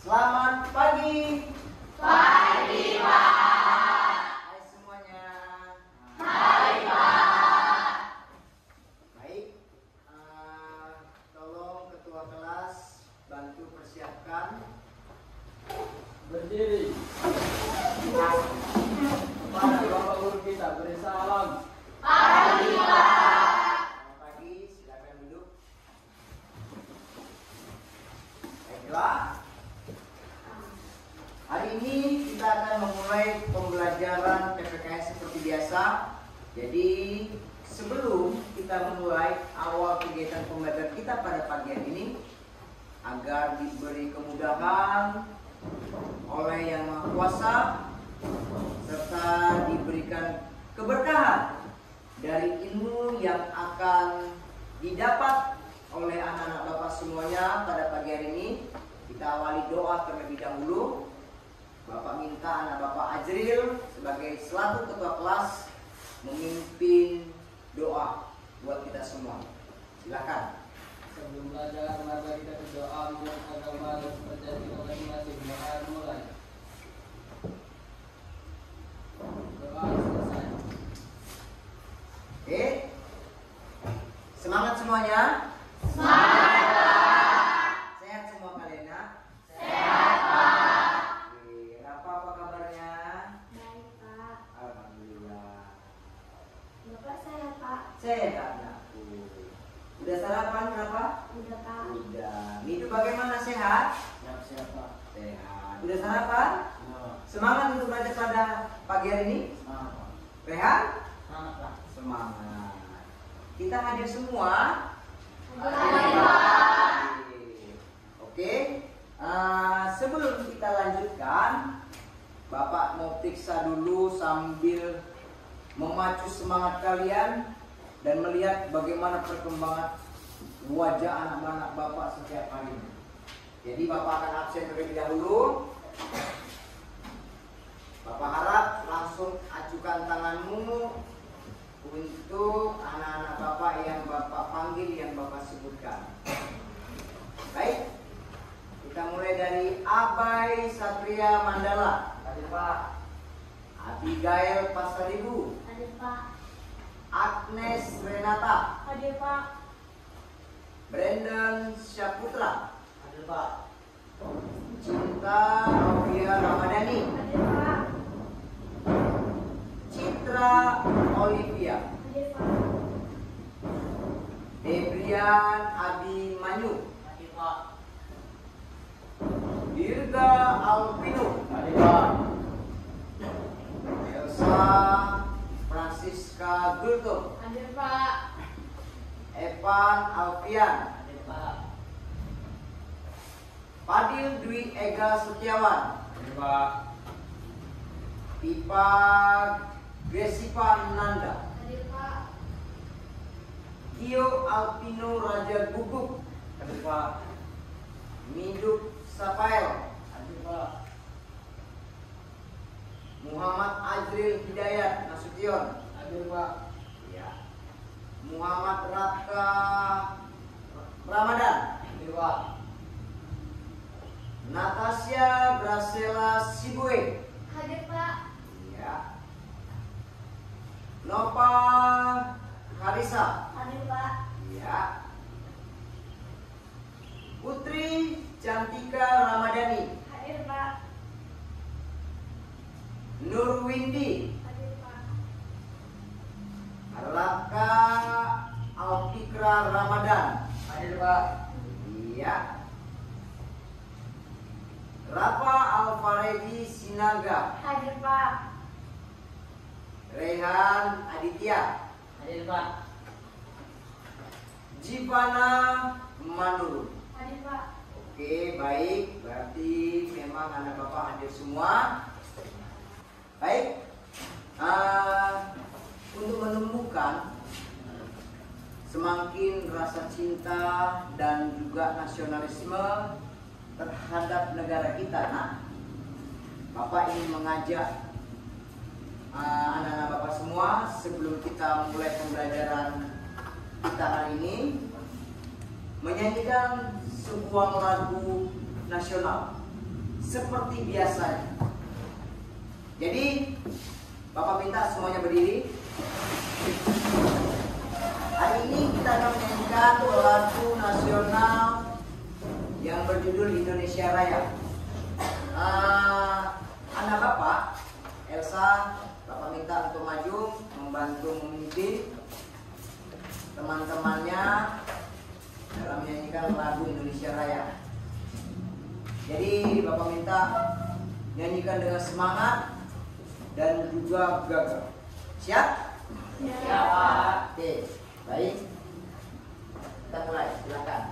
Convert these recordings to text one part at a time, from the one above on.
Selamat pagi. Pagi, Pak. Hai semuanya. Hai, Pak. Baik, tolong ketua kelas bantu persiapkan. Berdiri. Kepada Bapak Guru kita beri salam. Pagi, Pak. Selamat pagi, silakan duduk. Baiklah. Hari ini kita akan memulai pembelajaran PPKS seperti biasa. Jadi sebelum kita memulai awal kegiatan pembelajaran kita pada pagi hari ini, agar diberi kemudahan oleh Yang Maha Kuasa serta diberikan keberkahan dari ilmu yang akan didapat oleh anak-anak Bapak semuanya pada pagi hari ini, kita awali doa terlebih dahulu. Bapak minta anak Bapak Ajril sebagai selaku ketua kelas memimpin doa buat kita semua. Silakan. Sebelum belajar, mari kita berdoa menurut agama dan kepercayaan kita masing-masing. Mulai. Doa selesai. Oke. Semangat semuanya. Semangat, Pak. Sehat semua kalian ya. Sehat, Pak. Oke, Rafa apa kabarnya? Baik, Pak. Alhamdulillah. Bapak sehat, Pak. Sehat anakku. Udah sarapan Rafa? Udah, Pak. Udah. Itu bagaimana, sehat? Siap-siap, Pak. Sehat. Udah sarapan? Semangat. Semangat untuk belajar pada pagi hari ini? Semangat, Pak. Rehan? Semangat, Pak. Semangat. Kita hadir semua. Hadir, Pak. Oke. Sebelum kita lanjutkan, Bapak mau periksa dulu sambil memacu semangat kalian dan melihat bagaimana perkembangan wajah anak-anak Bapak setiap hari. Jadi Bapak akan absen terlebih dahulu. Bapak harap langsung ajukan tanganmu untuk anak-anak Bapak yang Bapak panggil, yang Bapak sebutkan. Baik, kita mulai dari Abai Satria Mandala. Hadir, Pak. Abigail Pasaribu. Hadir, Pak. Agnes Renata. Hadir, Pak. Brandon Syaputra. Hadir, Pak. Cinta Novia Ramadhani. Hadir, Pak. Citra Olivia. Hadir, Pak. Debrian Abimanyu. Hadir, Pak. Dirga Alpino. Hadir, Pak. Elsa Francisca Gulto. Hadir, Pak. Evan Alfian. Hadir, Pak. Fadil Dwi Ega Setiawan. Hadir, Pak. Pipa Gresipa Nanda. Hadir, Pak. Gio Alpino Raja Guguk. Hadir, Pak. Miduk Sapael. Hadir, Pak. Muhammad Ajril Hidayat Nasution. Hadir, Pak. Ya. Muhammad Raka Ramadan. Hadir, Pak. Natasha Gracela Sibue. Hadir, Pak. Ya. Nova Harisa. Hadir, Pak. Ya. Putri Cantika Ramadhani. Hadir, Pak. Nurwindi. Hadir, Pak. Raka Alfikra Ramadan. Hadir, Pak. Iya. Rafa Alfaredi Sinaga. Hadir, Pak. Rehan Aditya. Hadir, Pak. Jivana Manur. Hadir, Pak. Oke, baik. Berarti memang anak Bapak hadir semua. Baik. Untuk menumbuhkan semakin rasa cinta dan juga nasionalisme terhadap negara kita, Bapak ingin mengajak anak-anak Bapak semua sebelum kita mulai pembelajaran kita hari ini menyanyikan sebuah lagu nasional seperti biasanya. Jadi Bapak minta semuanya berdiri. Hari ini kita akan menyanyikan lagu nasional yang berjudul Indonesia Raya. Anak Bapak, Elsa, Bapak minta untuk maju membantu memimpin teman-temannya dalam menyanyikan lagu Indonesia Raya. Jadi Bapak minta nyanyikan dengan semangat dan juga gagah. Siap? Siap. Oke, baik. Kita mulai, silakan.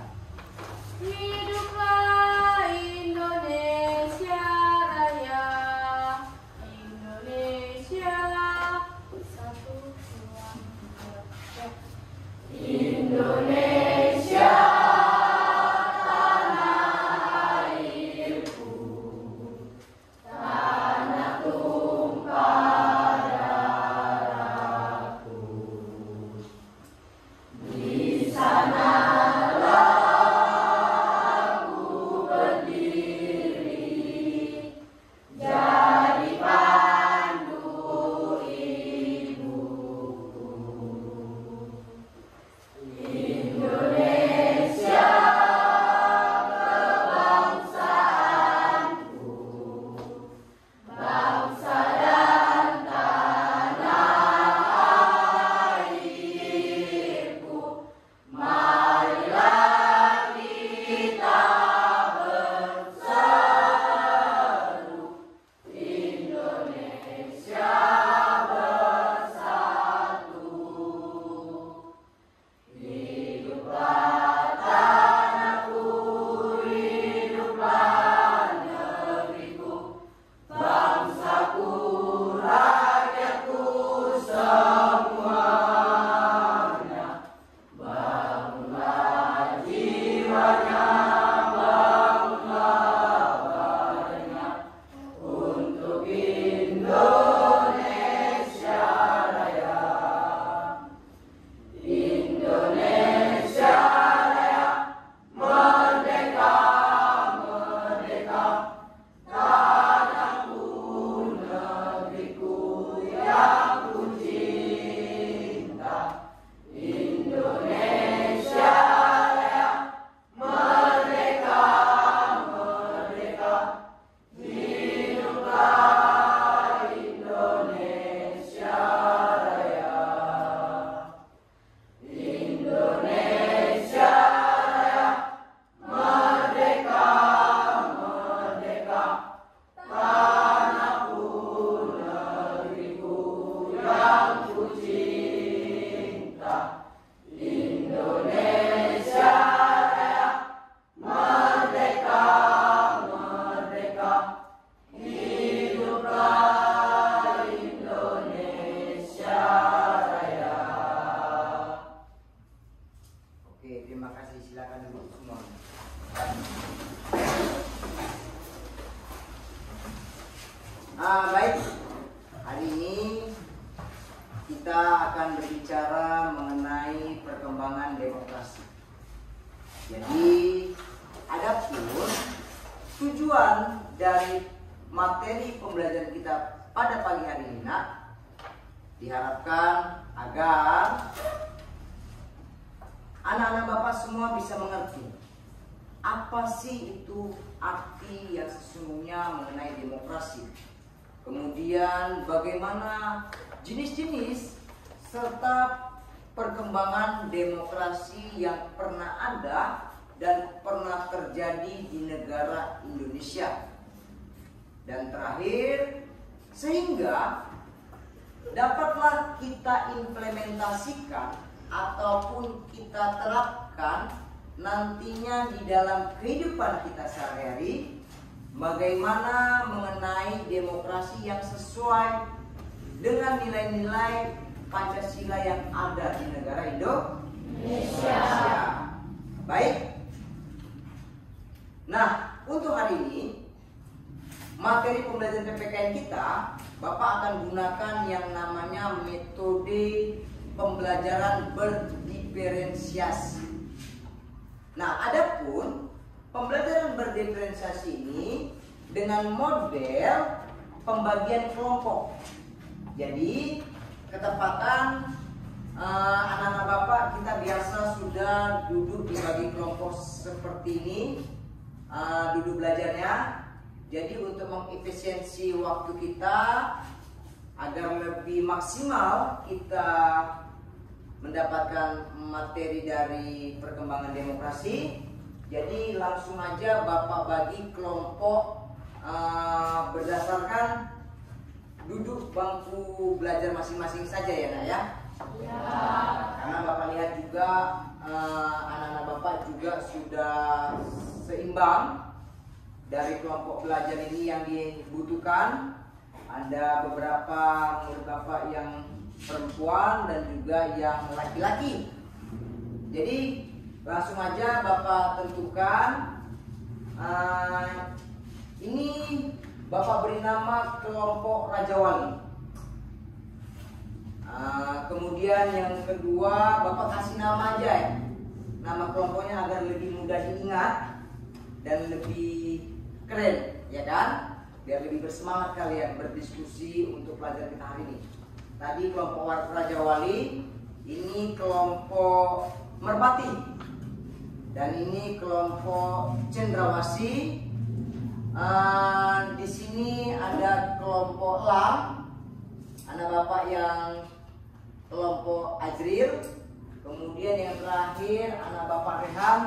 Hiduplah Indonesia Raya, Indonesia satu dua tiga. Indonesia tanah airku, tanah tumpah darahku. Di sana Baik, hari ini kita akan berbicara mengenai perkembangan demokrasi. Jadi, adapun tujuan dari materi pembelajaran kita pada pagi hari ini, diharapkan agar anak-anak Bapak semua bisa mengerti apa sih itu arti yang sesungguhnya mengenai demokrasi. Kemudian bagaimana jenis-jenis serta perkembangan demokrasi yang pernah ada dan pernah terjadi di negara Indonesia. Dan terakhir, sehingga dapatlah kita implementasikan ataupun kita terapkan nantinya di dalam kehidupan kita sehari-hari, bagaimana mengenai demokrasi yang sesuai dengan nilai-nilai Pancasila yang ada di negara Indonesia. Baik. Nah, untuk hari ini materi pembelajaran PPKN kita, Bapak akan gunakan yang namanya metode pembelajaran berdiferensiasi. Nah, adapun pembelajaran berdiferensiasi ini dengan model pembagian kelompok. Jadi ketepatan anak-anak Bapak kita biasa sudah duduk di bagi kelompok seperti ini, duduk belajarnya. Jadi untuk mengefisiensi waktu kita agar lebih maksimal kita mendapatkan materi dari perkembangan demokrasi, jadi langsung aja Bapak bagi kelompok berdasarkan duduk bangku belajar masing-masing saja ya Nak ya. Ya. Karena Bapak lihat juga anak-anak Bapak juga sudah seimbang dari kelompok belajar ini yang dibutuhkan. Ada beberapa murid Bapak yang perempuan dan juga yang laki-laki. Jadi langsung aja Bapak tentukan. Ini Bapak beri nama kelompok Raja Wali. Kemudian yang kedua Bapak kasih nama aja ya, nama kelompoknya agar lebih mudah diingat dan lebih keren, ya kan? Biar lebih bersemangat kalian berdiskusi untuk pelajaran kita hari ini. Tadi kelompok Raja Wali, ini kelompok Merpati, dan ini kelompok Cendrawasih. Di sini ada kelompok Lam, anak Bapak yang kelompok Ajril. Kemudian yang terakhir anak Bapak Rehan,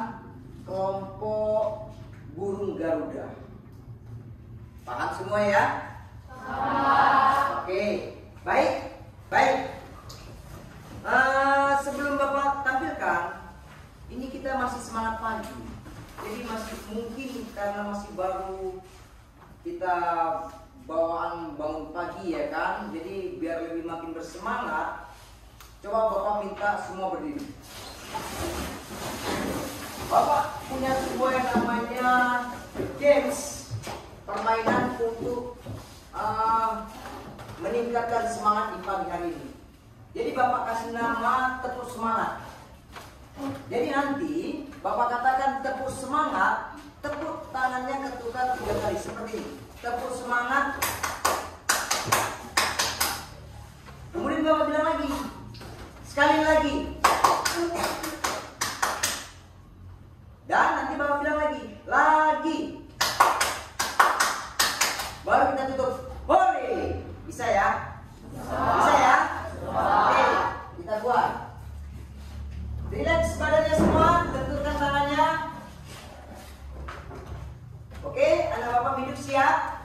kelompok Burung Garuda. Paham semua ya? Paham. Oke, baik. Sebelum Bapak tampilkan, ini kita masih semangat pagi. Jadi masih mungkin karena masih baru kita bawaan bangun pagi ya kan. Jadi biar lebih makin bersemangat, coba Bapak minta semua berdiri. Bapak punya sebuah yang namanya games, permainan untuk meningkatkan semangat di pagi hari ini. Jadi Bapak kasih nama tepuk semangat. Jadi nanti Bapak katakan tepuk semangat, tepuk tangannya ketukar 3 kali seperti ini. Tepuk semangat. Kemudian Bapak bilang lagi, sekali lagi. Dan nanti Bapak bilang lagi. Baru kita tutup. Boleh. Bisa ya? Bisa ya? Oke, kita buat. Relax badannya semua, tentukan tangannya. Oke, anak Bapak hidup siap?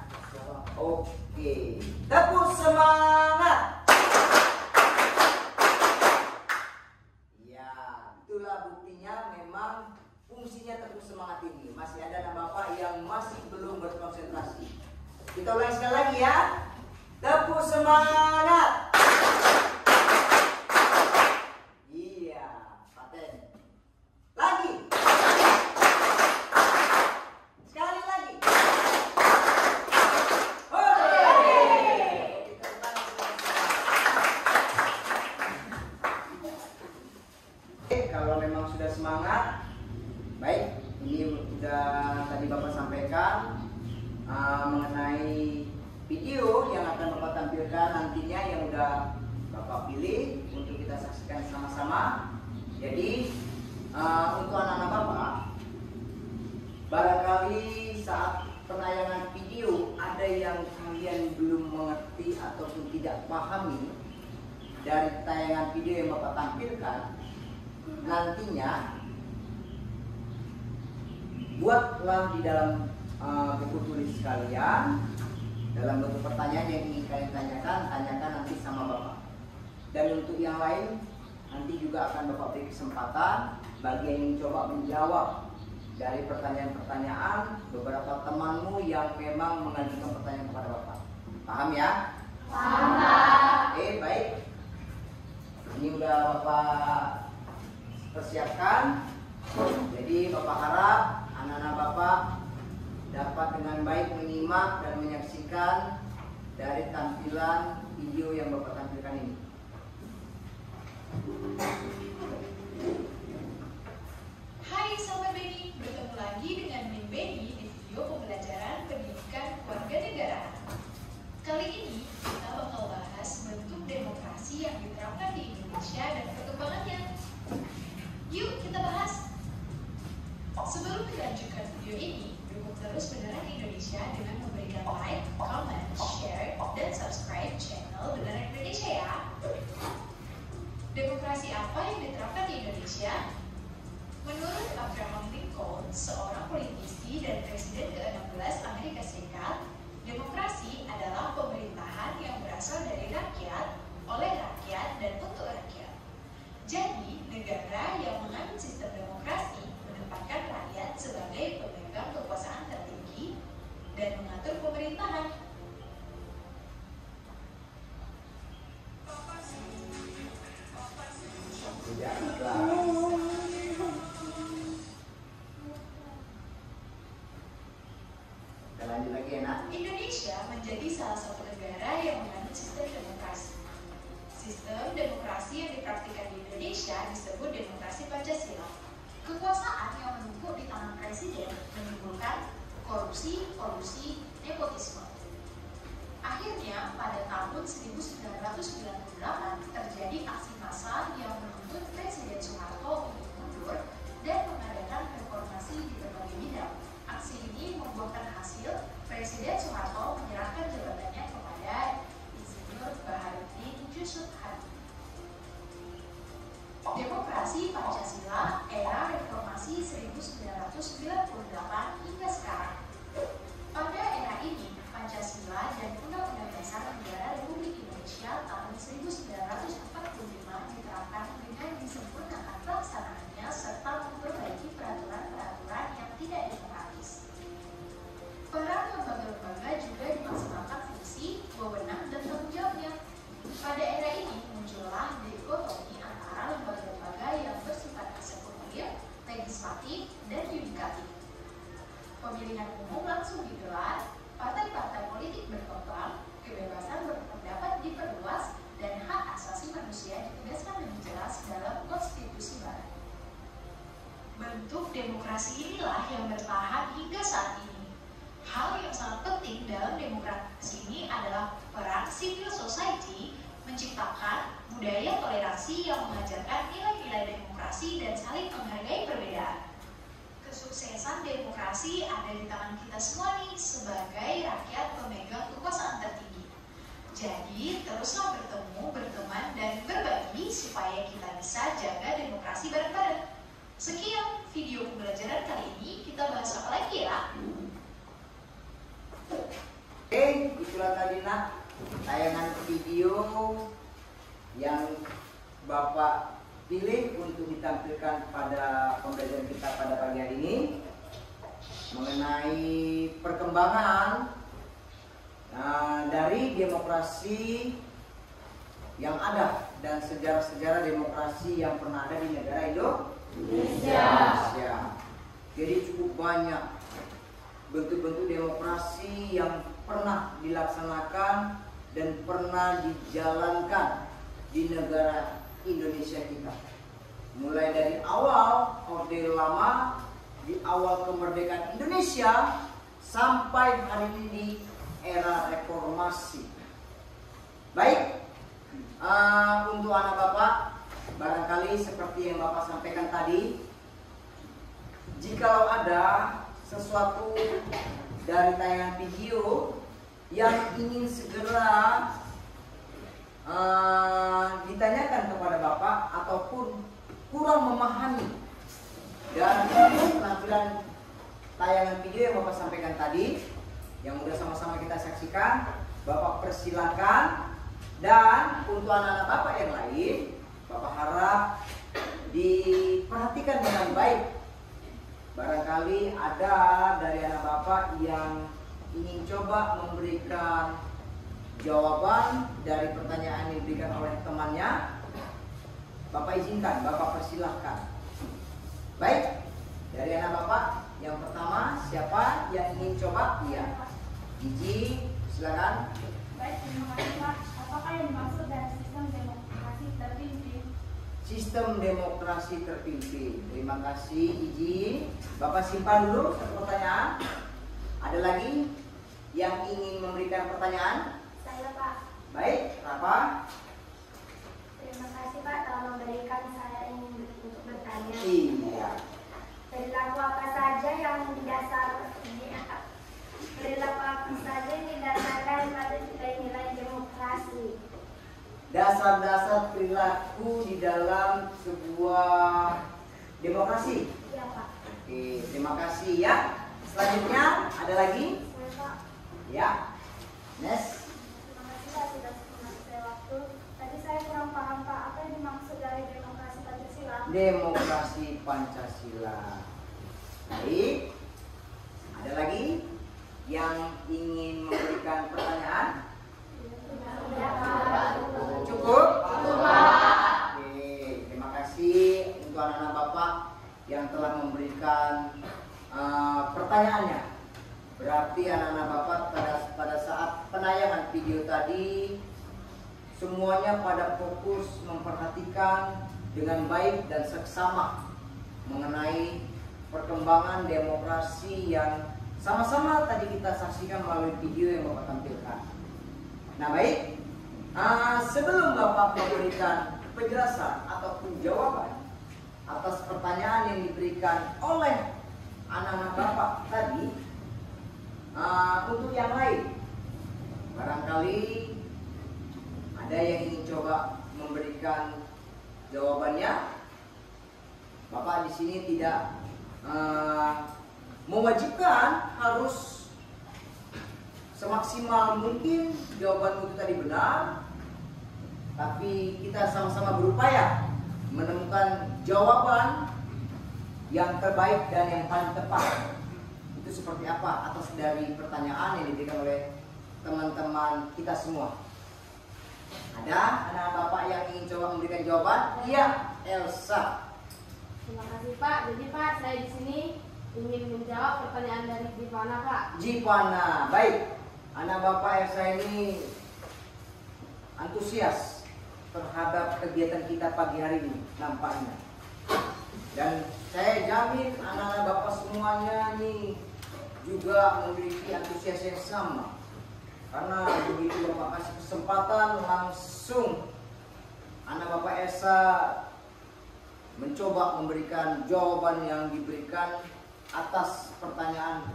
Oke. Tepuk semangat. Ya, itulah buktinya memang fungsinya tepuk semangat ini. Masih ada anak Bapak yang masih belum berkonsentrasi. Kita ulangi sekali lagi ya. Tepuk semangat. Iya, paten. Lagi. Sekali lagi. Oke, kalau memang sudah semangat, baik. Ini sudah tadi Bapak sampaikan mengenai video yang akan Bapak tampilkan nantinya, yang udah Bapak pilih untuk kita saksikan sama-sama. Jadi untuk anak-anak Bapak, barangkali saat penayangan video ada yang kalian belum mengerti ataupun tidak pahami dari tayangan video yang Bapak tampilkan, nantinya buatlah di dalam buku tulis kalian dalam bentuk pertanyaan yang ingin kalian tanyakan nanti sama Bapak. Dan untuk yang lain nanti juga akan Bapak beri kesempatan bagi yang ingin coba menjawab dari pertanyaan-pertanyaan beberapa temanmu yang memang mengajukan pertanyaan kepada Bapak. Paham ya? Paham. Oke, baik. Ini udah Bapak persiapkan. Jadi Bapak harap anak-anak Bapak dapat dengan baik menyimak dan menyaksikan dari tampilan video yang Bapak tampilkan ini. Hai Sobat Beni, bertemu lagi dengan Min Beni di video pembelajaran pendidikan pemerintahan. Tidak ikhlas. Kita lanjut lagi ya nak. Indonesia menjadi salah satu negara yang menganut sistem demokrasi. Sistem demokrasi yang dipraktikkan di Indonesia disebut demokrasi Pancasila. Kekuasaan yang menumpuk di tangan presiden menimbulkan korupsi, kolusi, nepotisme. Akhirnya, pada tahun 1998 terjadi aksi massa yang menuntut Presiden Soeharto untuk mundur dan mengadakan reformasi di berbagai bidang. Aksi ini membuahkan hasil, Presiden Soeharto menyerahkan jabatannya kepada Insinyur Baharudin Yusuf Habibie. Demokrasi Pancasila era reformasi 1998 hingga sekarang. Pada era ini, Pancasila dan Undang-Undang Dasar Negara Republik Indonesia tahun 1945 diterapkan dengan disempurnakan pelaksanaannya serta memperbaiki peraturan-peraturan yang tidak demokratis. Peran lembaga-lembaga juga dimaksimalkan fungsi, wewenang, dan tanggung jawabnya. Pada era ini muncullah dikotomi antara lembaga-lembaga yang bersifat eksekutif, legislatif, dan yudikatif. Pemilihan umum langsung digelar, partai-partai politik berkembang, kebebasan berpendapat diperluas, dan hak asasi manusia ditegaskan lebih jelas dalam konstitusi baru. Bentuk demokrasi inilah yang bertahan hingga saat ini. Hal yang sangat penting dalam demokrasi ini adalah peran civil society menciptakan budaya toleransi yang mengajarkan nilai-nilai demokrasi dan saling menghargai perbedaan. Kesuksesan demokrasi ada di tangan kita semua nih sebagai rakyat pemegang kekuasaan tertinggi. Jadi teruslah bertemu, berteman, dan berbagi supaya kita bisa jaga demokrasi bareng-bareng. Sekian video pembelajaran kali ini, kita bahas apa lagi ya? Oke, itulah tadi nak tayangan video yang Bapak pilih untuk ditampilkan pada pembelajaran kita pada pagi hari ini mengenai perkembangan dari demokrasi yang ada dan sejarah-sejarah demokrasi yang pernah ada di negara Indonesia. Jadi cukup banyak bentuk-bentuk demokrasi yang pernah dilaksanakan dan pernah dijalankan di negara Indonesia kita. Mulai dari awal Orde Lama, di awal kemerdekaan Indonesia sampai hari ini di era reformasi. Baik, untuk anak Bapak, barangkali seperti yang Bapak sampaikan tadi, jikalau ada sesuatu dari tayangan video yang ingin segera ditanyakan kepada Bapak ataupun kurang memahami dan penampilan tayangan video yang Bapak sampaikan tadi, yang sudah sama-sama kita saksikan, Bapak persilakan. Dan untuk anak-anak Bapak yang lain, Bapak harap diperhatikan dengan baik. Barangkali ada dari anak Bapak yang ingin coba memberikan jawaban dari pertanyaan yang diberikan oleh temannya. Bapak izinkan, Bapak persilahkan. Baik, dari anak Bapak yang pertama, siapa yang ingin coba? Iya, Gigi, silakan. Baik, terima kasih Pak. Apakah yang dimaksud dari sistem demokrasi terpimpin? Sistem demokrasi terpimpin. Terima kasih Gigi. Bapak simpan dulu satu pertanyaan. Ada lagi yang ingin memberikan pertanyaan? Saya Pak. Baik, Rafa. Terima kasih Pak telah memberikan saya ini untuk bertanya. Iya. Perilaku apa saja yang didasarkan pada nilai-nilai demokrasi? Dasar-dasar perilaku di dalam sebuah demokrasi. Iya Pak. Oke, terima kasih ya. Selanjutnya ada lagi? Saya Pak. Ya. Nes. Terima kasih Pak sudah mengasih saya waktu. Tadi saya kurang paham Pak, apa yang dimaksud dari demokrasi Pancasila? Demokrasi Pancasila. Baik. Ada lagi yang ingin ingin memberikan pertanyaan? Cukup? Oke, terima kasih untuk anak-anak Bapak yang telah memberikan pertanyaannya. Berarti anak-anak Bapak pada saat penayangan video tadi semuanya pada fokus memperhatikan dengan baik dan seksama mengenai perkembangan demokrasi yang sama-sama tadi kita saksikan melalui video yang Bapak tampilkan. Nah baik, sebelum Bapak memberikan penjelasan ataupun jawaban atas pertanyaan yang diberikan oleh anak-anak Bapak tadi, untuk yang lain, barangkali ada yang ingin coba memberikan jawabannya. Bapak di sini tidak mewajibkan harus semaksimal mungkin jawaban itu tadi benar, tapi kita sama-sama berupaya menemukan jawaban yang terbaik dan yang paling tepat. Itu seperti apa atas dari pertanyaan yang diberikan oleh teman-teman kita semua. Ada anak Bapak yang ingin coba memberikan jawaban? Iya, Elsa. Terima kasih Pak. Jadi Pak, saya di sini ingin menjawab pertanyaan dari Jipana Pak. Jipana, baik. Anak Bapak Elsa ini antusias terhadap kegiatan kita pagi hari ini nampaknya. Dan saya jamin anak-anak Bapak semuanya ini juga memiliki antusias yang sama. Karena begitu Bapak kasih kesempatan, langsung anak Bapak Esa mencoba memberikan jawaban yang diberikan atas pertanyaan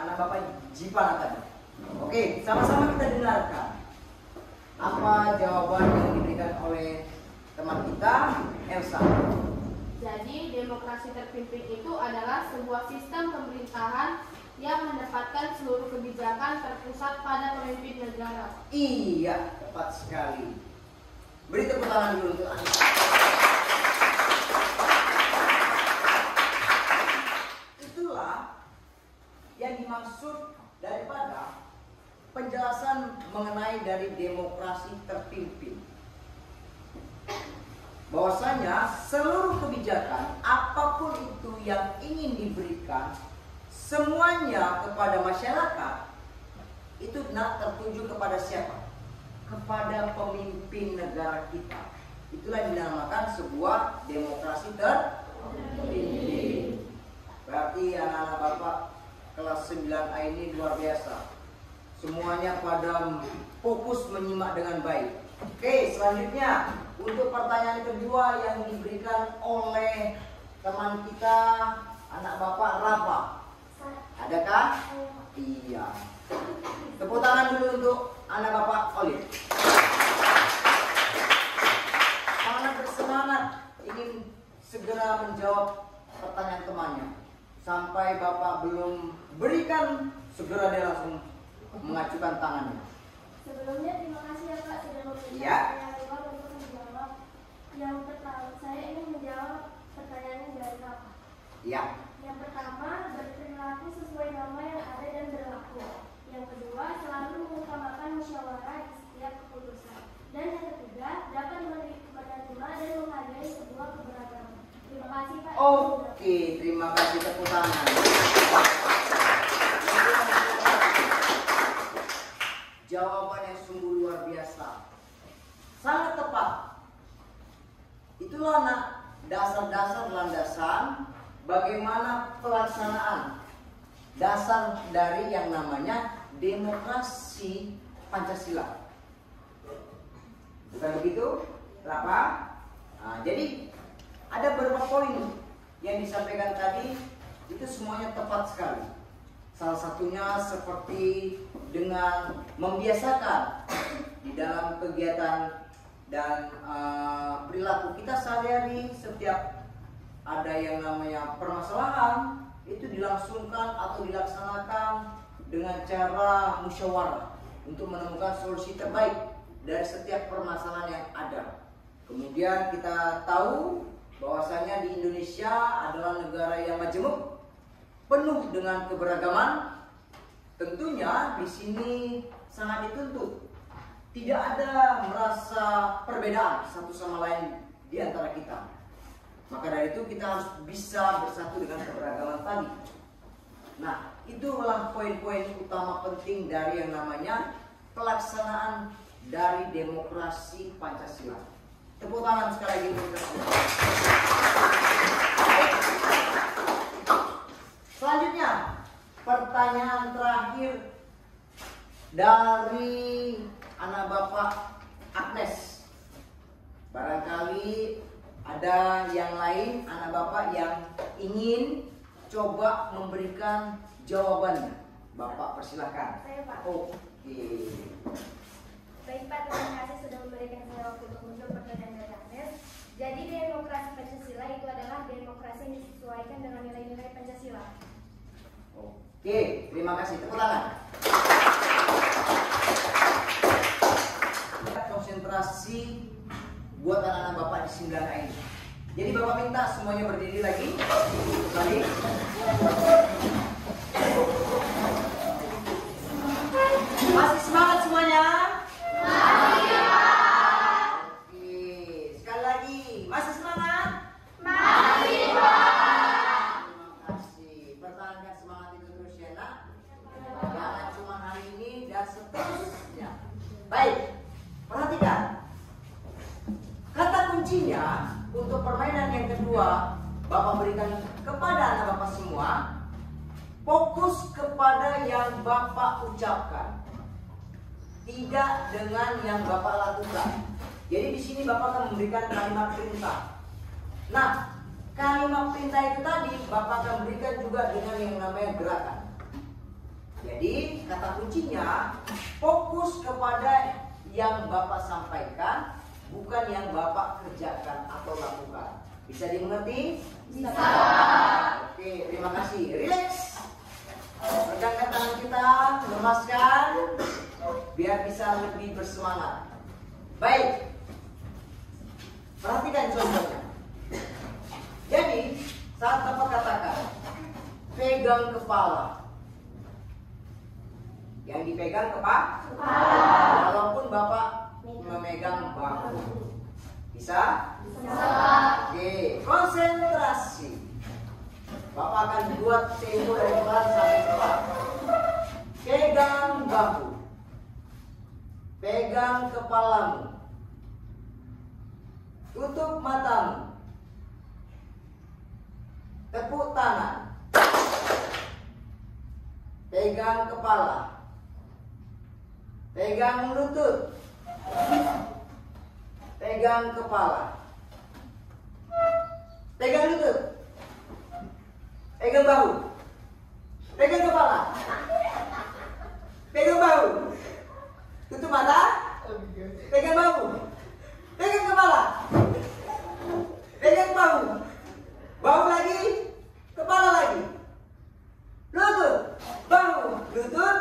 anak Bapak Jipana tadi. Oke, sama-sama kita dengarkan apa jawaban yang diberikan oleh teman kita, Elsa. Jadi demokrasi terpimpin itu adalah sebuah sistem pemerintahan yang mendapatkan seluruh kebijakan terpusat pada pemimpin negara. Iya, tepat sekali. Beri tepuk tangan dulu untuk Anda. Itulah yang dimaksud daripada penjelasan mengenai dari demokrasi terpimpin. Bahwasanya seluruh kebijakan apapun itu yang ingin diberikan semuanya kepada masyarakat itu tertuju kepada siapa? Kepada pemimpin negara kita. Itulah yang dinamakan sebuah demokrasi terpimpin. Berarti anak-anak Bapak kelas 9A ini luar biasa. Semuanya pada fokus menyimak dengan baik. Oke, selanjutnya untuk pertanyaan kedua yang diberikan oleh teman kita, anak Bapak Rafa. Adakah? Iya. Tepuk tangan dulu untuk anak Bapak Olive. Sangat bersemangat ingin segera menjawab pertanyaan temannya. Sampai Bapak belum berikan, segera dia langsung mengacukan tangannya. Sebelumnya terima kasih ya Pak sudah memberikan Ya. saya ruang untuk menjawab. Yang pertama, saya ingin menjawab pertanyaan dari Bapak. Ya. Yang pertama, berperilaku sesuai norma yang ada dan berlaku. Yang kedua, selalu mengutamakan musyawarah di setiap keputusan. Dan yang ketiga, dapat menerima dan menghargai sebuah keberagaman. Terima kasih Pak. Oke, terima kasih, tepuk tangan. Jawaban yang sungguh luar biasa, sangat tepat. Itulah nak dasar-dasar landasan bagaimana pelaksanaan dasar dari yang namanya demokrasi Pancasila. Bukan begitu? Kenapa? Nah, jadi ada beberapa poin yang disampaikan tadi itu semuanya tepat sekali. Salah satunya seperti dengan membiasakan di dalam kegiatan dan perilaku kita sehari-hari, setiap ada yang namanya permasalahan itu dilangsungkan atau dilaksanakan dengan cara musyawarah untuk menemukan solusi terbaik dari setiap permasalahan yang ada. Kemudian kita tahu bahwasanya di Indonesia adalah negara yang majemuk, penuh dengan keberagaman, tentunya di sini sangat dituntut tidak ada merasa perbedaan satu sama lain di antara kita. Maka dari itu kita harus bisa bersatu dengan keberagaman tadi. Nah, itulah poin-poin utama penting dari yang namanya pelaksanaan dari demokrasi Pancasila. Tepuk tangan sekali lagi untuk kita semua. Selanjutnya, pertanyaan terakhir dari anak Bapak Agnes. Barangkali ada yang lain anak Bapak yang ingin coba memberikan jawabannya. Bapak persilahkan. Saya, Pak. Oke. Baik Pak, terima kasih sudah memberikan saya waktu untuk menjawab pertanyaan dari Agnes. Jadi demokrasi Pancasila itu adalah demokrasi yang disesuaikan dengan nilai-nilai Pancasila. Oke, terima kasih. Tepuk tangan. Konsentrasi buat anak-anak Bapak di 9A ini. Jadi Bapak minta semuanya berdiri lagi. Balik. Masih semangat semuanya? Masih, Pak. Oke, sekali lagi. Masih semangat? Masih, Pak. Terima kasih. Pertahankan semangat itu terus ya, Nak. Jangan cuma hari ini dan seterusnya. Baik, perhatikan. Kata kuncinya untuk permainan yang kedua, Bapak berikan kepada anak Bapak semua. Fokus kepada yang Bapak ucapkan, tidak dengan yang Bapak lakukan. Jadi di sini Bapak akan memberikan kalimat perintah. Nah, kalimat perintah itu tadi Bapak akan berikan juga dengan yang namanya gerakan. Jadi kata kuncinya fokus kepada yang Bapak sampaikan, bukan yang Bapak kerjakan atau lakukan. Bisa dimengerti? Bisa. Oke, terima kasih. Relax. Regangkan tangan kita, lemaskan, biar bisa lebih bersemangat. Baik. Perhatikan contohnya. Jadi, saat Bapak katakan, pegang kepala. Yang dipegang kepala. Walaupun Bapak memegang bahu. Bisa? Bisa. Oke, konsentrasi. Bapak akan buat tempo dari kepala sampai kepala. Pegang bahu. Pegang kepalamu. Tutup matamu. Tepuk tangan. Pegang kepala. Pegang lutut. Pegang kepala. Pegang lutut. Pegang bahu. Pegang kepala. Pegang bahu. Tutup mata. Pegang bahu. Pegang kepala. Pegang bahu. Bahu lagi. Kepala lagi. Lutut. Bahu. Lutut.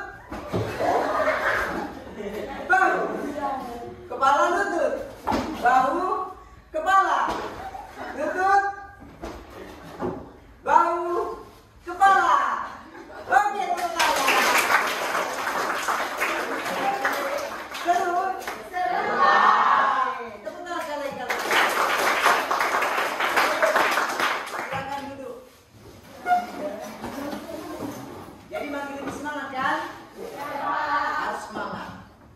Bahu. Kepala lutut. Bahu. Kepala. Lutut. Bahu. Kepala. Oke, tepuk tangan. Seru? Seru. Tepuk tangan sekali lagi. Silakan duduk. Jadi makin lebih semangat kan? Harus semangat.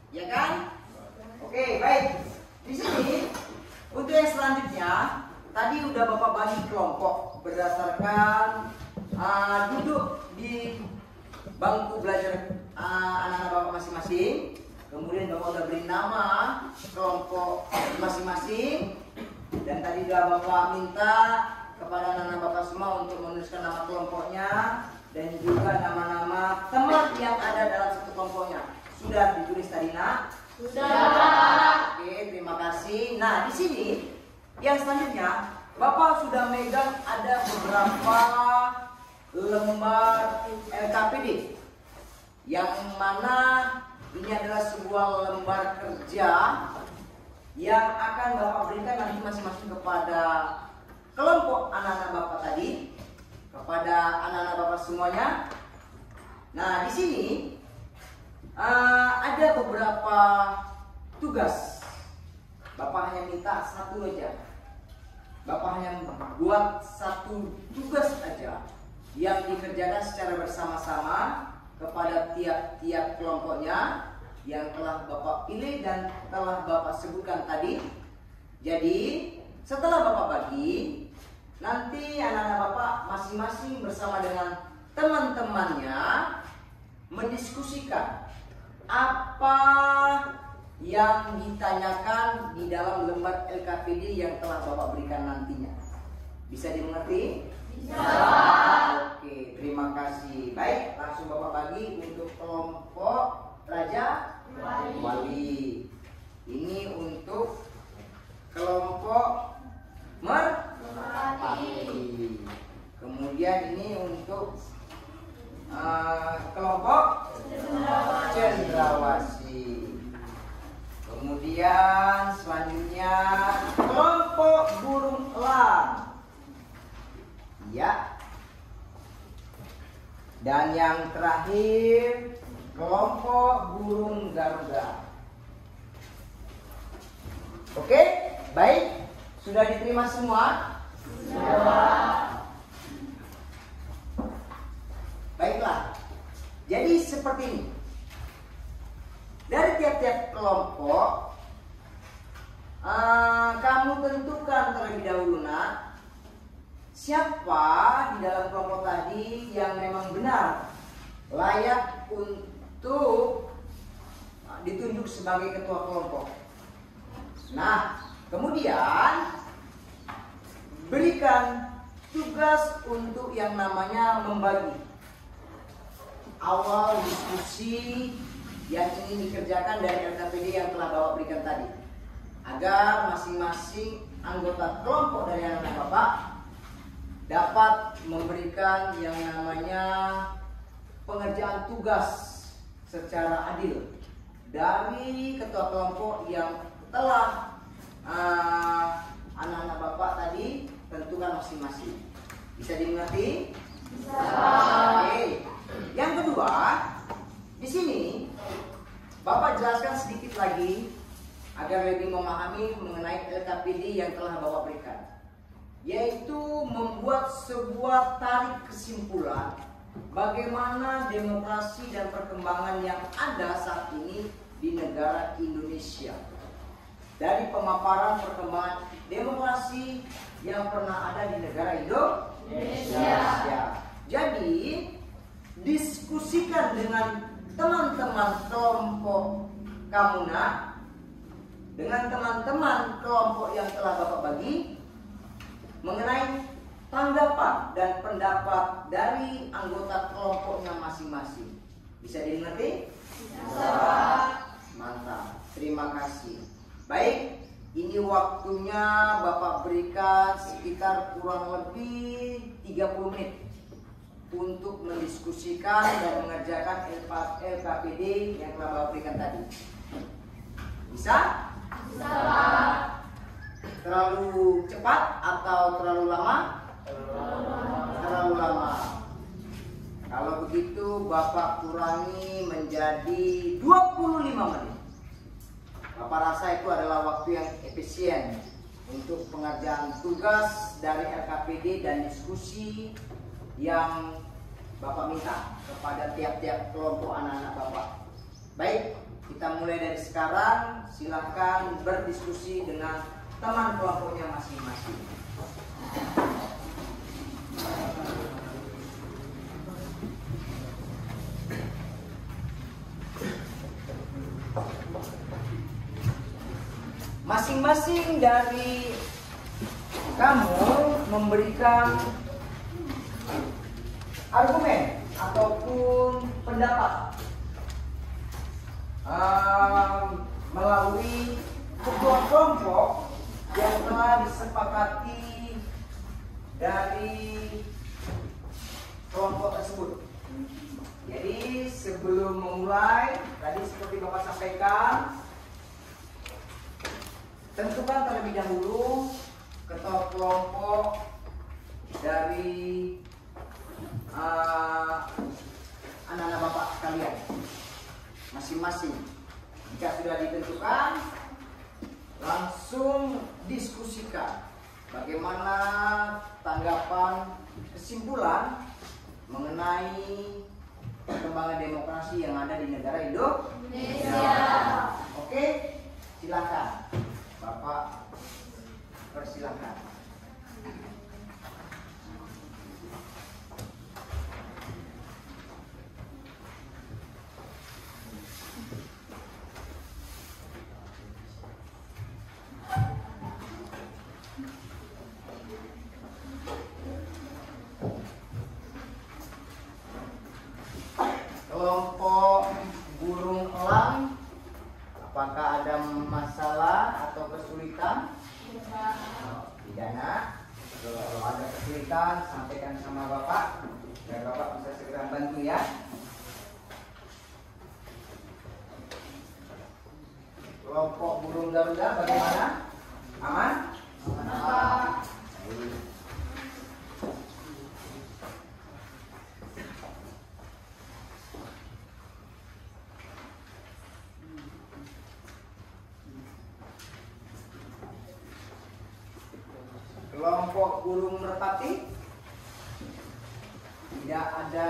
Ya kan? Oke, baik. Di sini untuk yang selanjutnya, tadi udah Bapak bagi kelompok berdasarkan duduk di bangku belajar anak-anak Bapak masing-masing. Kemudian Bapak udah beri nama kelompok masing-masing. Dan tadi udah Bapak minta kepada anak-anak Bapak semua untuk menuliskan nama kelompoknya dan juga nama-nama teman yang ada dalam satu kelompoknya. Sudah ditulis tadi, Nak? Sudah. Oke, terima kasih. Nah, di sini yang selanjutnya Bapak sudah megang ada beberapa lembar LKPD, yang mana ini adalah sebuah lembar kerja yang akan Bapak berikan nanti masing-masing kepada kelompok anak-anak Bapak tadi, kepada anak-anak Bapak semuanya. Nah, di sini ada beberapa tugas. Bapak hanya minta satu aja. Bapak hanya buat satu tugas aja yang dikerjakan secara bersama-sama kepada tiap-tiap kelompoknya yang telah Bapak pilih dan telah Bapak sebutkan tadi. Jadi setelah Bapak bagi, nanti anak-anak Bapak masing-masing bersama dengan teman-temannya mendiskusikan apa yang ditanyakan di dalam lembar LKPD yang telah Bapak berikan nantinya. Bisa dimengerti? Bisa. Oke, terima kasih. Baik, langsung Bapak bagi untuk kelompok Raja Wali. Ini untuk kelompok Merpati. Kemudian ini untuk kelompok Cendrawasih. Kemudian selanjutnya kelompok burung elang. Ya. Dan yang terakhir kelompok burung garuda. Oke, baik. Sudah diterima semua? Sudah. Baiklah. Jadi seperti ini. Dari tiap-tiap kelompok, kamu tentukan terlebih dahulu, nak, siapa di dalam kelompok tadi yang memang benar layak untuk ditunjuk sebagai ketua kelompok. Nah, kemudian berikan tugas untuk yang namanya membagi. Awal diskusi yang ingin dikerjakan dari LKPD yang telah Bapak berikan tadi, agar masing-masing anggota kelompok dari anak-anak Bapak dapat memberikan yang namanya pengerjaan tugas secara adil dari ketua kelompok yang telah anak-anak Bapak tadi tentukan masing-masing. Bisa dimengerti? Bisa. Oke. Yang kedua, di sini Bapak jelaskan sedikit lagi agar lebih memahami mengenai LKPD yang telah Bapak berikan, yaitu membuat sebuah tarik kesimpulan bagaimana demokrasi dan perkembangan yang ada saat ini di negara Indonesia. Dari pemaparan perkembangan demokrasi yang pernah ada di negara Indonesia. Jadi, diskusikan dengan teman-teman kelompok kamu, nak, dengan teman-teman kelompok yang telah Bapak bagi mengenai tanggapan dan pendapat dari anggota kelompoknya masing-masing. Bisa dimengerti? Bisa. Mantap. Terima kasih. Baik, ini waktunya Bapak berikan sekitar kurang lebih 30 menit untuk mendiskusikan dan mengerjakan LKPD yang telah Bapak berikan tadi. Bisa? Bisa. Terlalu cepat atau terlalu lama? Terlalu lama. Kalau begitu Bapak kurangi menjadi 25 menit. Bapak rasa itu adalah waktu yang efisien untuk pengerjaan tugas dari LKPD dan diskusi yang Bapak minta kepada tiap-tiap kelompok anak-anak Bapak. Baik, kita mulai dari sekarang. Silakan berdiskusi dengan teman kelompoknya masing-masing. Masing-masing dari kamu memberikan argumen ataupun pendapat melalui ketua kelompok yang telah disepakati dari kelompok tersebut. Jadi sebelum memulai, tadi seperti Bapak sampaikan, tentukan terlebih dahulu ketua kelompok dari anak-anak Bapak sekalian masing-masing. Jika sudah ditentukan, langsung diskusikan bagaimana tanggapan kesimpulan mengenai perkembangan demokrasi yang ada di negara Indonesia. Oke, silakan Bapak, persilakan. Kelompok burung elang, apakah ada masalah atau kesulitan? Tidak, nak. Kalau ada kesulitan, sampaikan sama Bapak, dan Bapak bisa segera bantu ya. Kelompok burung garuda bagaimana? Aman? Aman. Kelompok burung merpati, tidak ada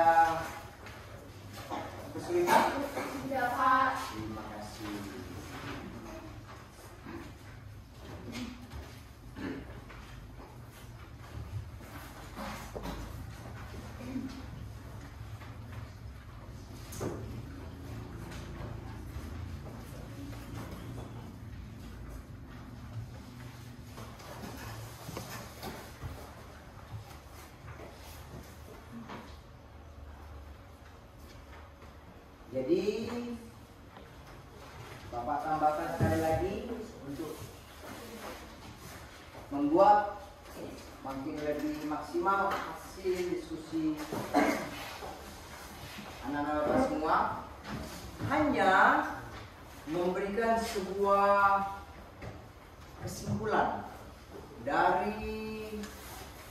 kesulitan? Tidak, Pak. Terima kasih. Jadi Bapak tambahkan sekali lagi untuk membuat makin lebih maksimal hasil diskusi anak-anak Bapak semua, hanya memberikan sebuah kesimpulan dari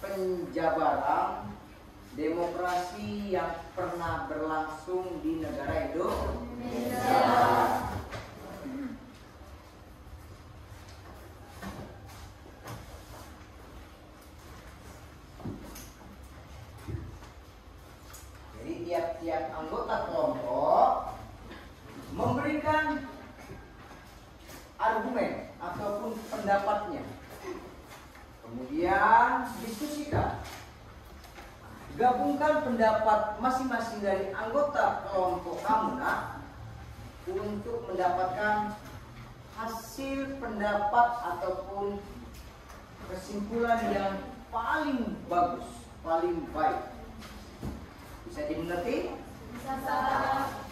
penjabaran demokrasi yang pernah berlangsung di negara Indonesia. Jadi tiap-tiap anggota kelompok memberikan argumen ataupun pendapatnya, kemudian diskusikan. Gabungkan pendapat masing-masing dari anggota kelompok kamu, nak, untuk mendapatkan hasil pendapat ataupun kesimpulan yang paling bagus, paling baik. Bisa dimengerti? Bisa, Pak.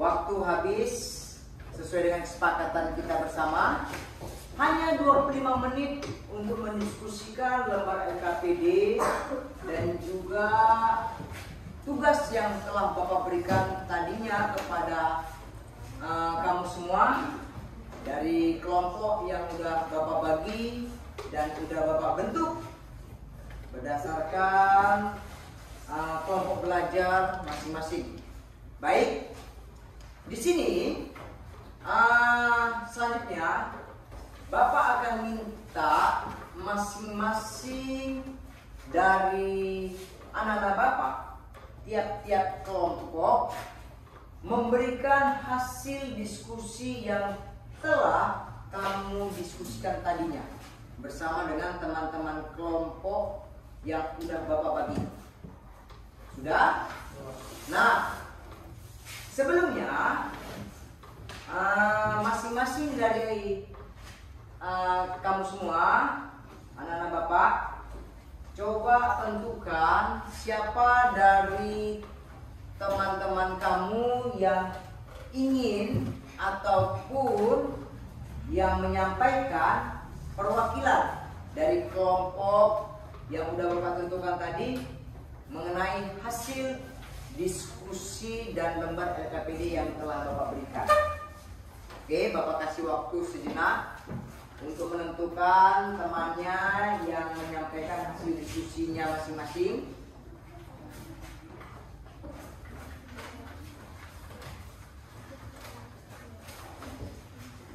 Waktu habis sesuai dengan kesepakatan kita bersama. Hanya 25 menit untuk mendiskusikan lembar LKPD dan juga tugas yang telah Bapak berikan tadinya kepada kamu semua dari kelompok yang sudah Bapak bagi dan sudah Bapak bentuk berdasarkan kelompok belajar masing-masing. Baik. Di sini selanjutnya Bapak akan minta masing-masing dari anak-anak Bapak, tiap-tiap kelompok memberikan hasil diskusi yang telah kamu diskusikan tadinya bersama dengan teman-teman kelompok yang sudah Bapak bagi. Sudah? Nah, sebelumnya masing-masing dari kamu semua, anak-anak Bapak, coba tentukan siapa dari teman-teman kamu yang ingin ataupun yang menyampaikan perwakilan dari kelompok yang sudah Bapak tentukan tadi mengenai hasil diskusi dan lembar LKPD yang telah Bapak berikan. Oke, Bapak kasih waktu sejenak untuk menentukan temannya yang menyampaikan hasil diskusinya masing-masing.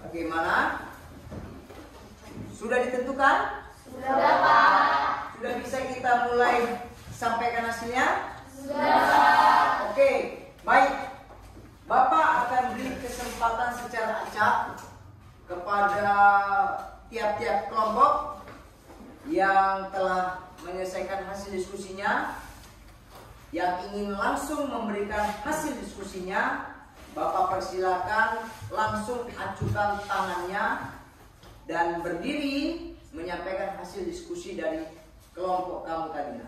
Bagaimana? Sudah ditentukan? Sudah, Pak. Sudah bisa kita mulai sampaikan hasilnya? Sudah. Oke, baik. Bapak akan beri kesempatan secara acak kepada tiap-tiap kelompok yang telah menyelesaikan hasil diskusinya, yang ingin langsung memberikan hasil diskusinya. Bapak persilakan langsung acukan tangannya dan berdiri menyampaikan hasil diskusi dari kelompok kamu tadi.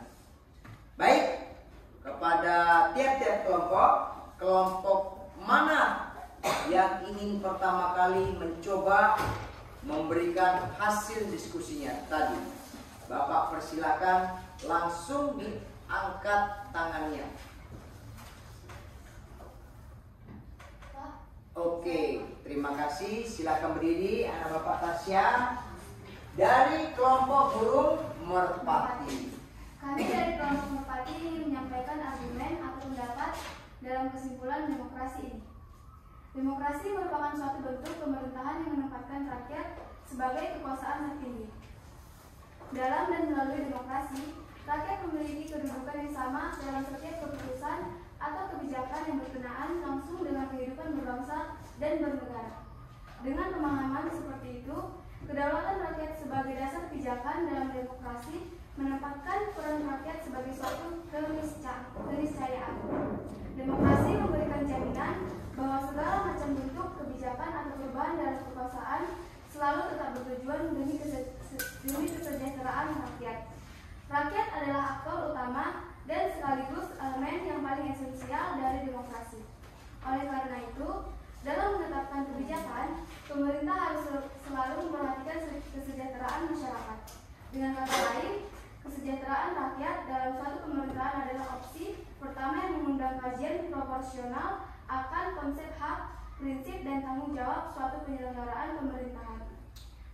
Baik, kepada tiap-tiap kelompok mana yang ingin pertama kali mencoba memberikan hasil diskusinya tadi? Bapak persilakan langsung diangkat tangannya. Oke, terima kasih. Silakan berdiri, anak Bapak Tasya dari kelompok burung merpati. Kami dari kelompok merpati ingin menyampaikan argumen atau pendapat dalam kesimpulan demokrasi ini. Demokrasi merupakan suatu bentuk pemerintahan yang menempatkan rakyat sebagai kekuasaan tertinggi. Dalam dan melalui demokrasi, rakyat memiliki kedudukan yang sama dalam setiap keputusan atau kebijakan yang berkenaan langsung dengan kehidupan berbangsa dan bernegara. Dengan pemahaman seperti itu, kedaulatan rakyat sebagai dasar kebijakan dalam demokrasi menempatkan peran rakyat sebagai suatu keniscayaan. Demokrasi memberikan jaminan bahwa segala macam bentuk kebijakan atau perubahan dalam kekuasaan selalu tetap bertujuan demi kesejahteraan rakyat. Rakyat adalah aktor utama dan sekaligus elemen yang paling esensial dari demokrasi. Oleh karena itu, dalam menetapkan kebijakan, pemerintah harus selalu memperhatikan kesejahteraan masyarakat. Dengan kata lain, kesejahteraan rakyat dalam suatu pemerintahan adalah opsi pertama yang mengundang kajian proporsional akan konsep hak, prinsip, dan tanggung jawab suatu penyelenggaraan pemerintahan.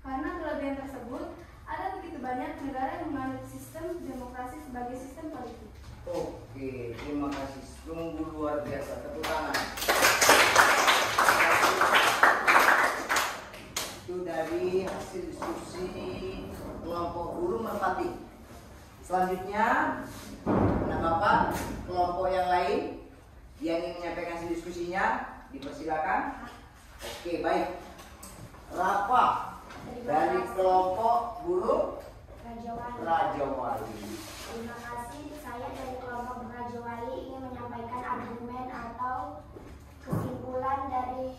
Karena kelebihan tersebut, ada begitu banyak negara yang menganut sistem demokrasi sebagai sistem politik. Oke, terima kasih. Sungguh luar biasa. Tepuk tangan. Itu dari hasil diskusi kelompok burung merpati. Selanjutnya, anak Bapak, kelompok yang lain yang ingin menyampaikan hasil diskusinya, dipersilakan. Oke, baik. Rafa dari kelompok burung Raja Wali. Terima kasih. Saya dari kelompok Raja Wali ingin menyampaikan argumen atau kesimpulan dari